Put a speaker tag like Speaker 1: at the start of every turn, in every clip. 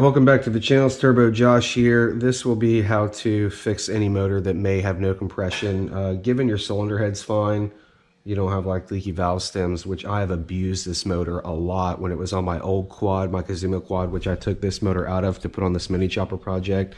Speaker 1: welcome back to the channel. It's Turbo Josh here. This will be how to fix any motor that may have no compression. Given your cylinder head's fine, you don't have like leaky valve stems, which I have abused this motor a lot when it was on my old quad, my Kazuma quad, which I took this motor out of to put on this mini chopper project.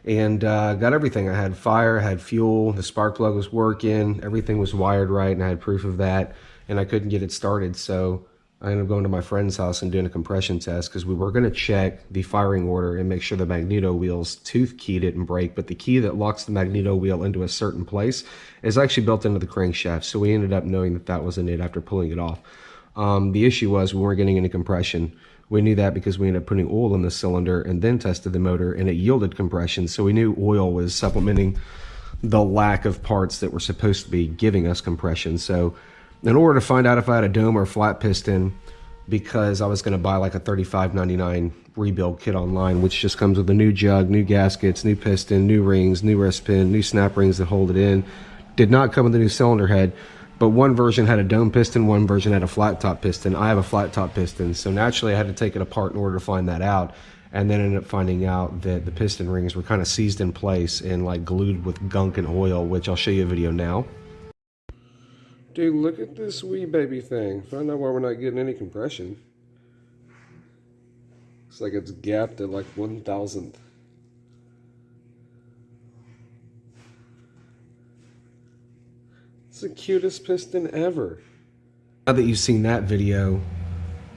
Speaker 1: And got everything. I had fire, I had fuel, the spark plug was working, everything was wired right, and I had proof of that, and I couldn't get it started. So I ended up going to my friend's house and doing a compression test because we were going to check the firing order and make sure the magneto wheel's tooth key didn't break, but the key that locks the magneto wheel into a certain place is actually built into the crankshaft. So we ended up knowing that that wasn't it after pulling it off. The issue was we weren't getting any compression. We knew that because we ended up putting oil in the cylinder and then tested the motor, and it yielded compression. So we knew oil was supplementing the lack of parts that were supposed to be giving us compression. So in order to find out if I had a dome or a flat piston, because I was going to buy like a $35.99 rebuild kit online, which just comes with a new jug, new gaskets, new piston, new rings, new wrist pin, new snap rings that hold it in. Did not come with a new cylinder head, but one version had a dome piston, one version had a flat top piston. I have a flat top piston, so naturally I had to take it apart in order to find that out, and then ended up finding out that the piston rings were kind of seized in place and like glued with gunk and oil, which I'll show you a video now. Dude, look at this wee baby thing. Find out why we're not getting any compression. Looks like it's gapped at like 1,000th. It's the cutest piston ever. Now that you've seen that video,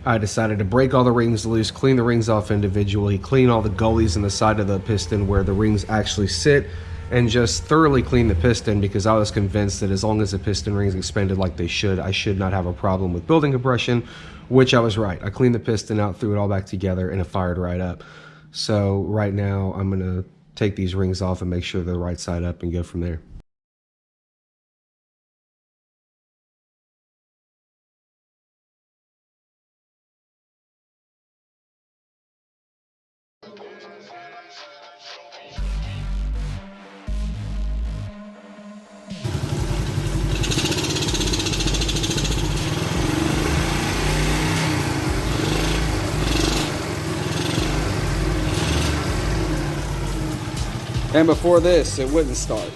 Speaker 1: I decided to break all the rings loose, clean the rings off individually, clean all the gullies in the side of the piston where the rings actually sit, and just thoroughly clean the piston, because I was convinced that as long as the piston rings expanded like they should, I should not have a problem with building compression, which I was right. I cleaned the piston out, threw it all back together, and it fired right up. So right now I'm gonna take these rings off and make sure they're right side up and go from there. And before this, it wouldn't start.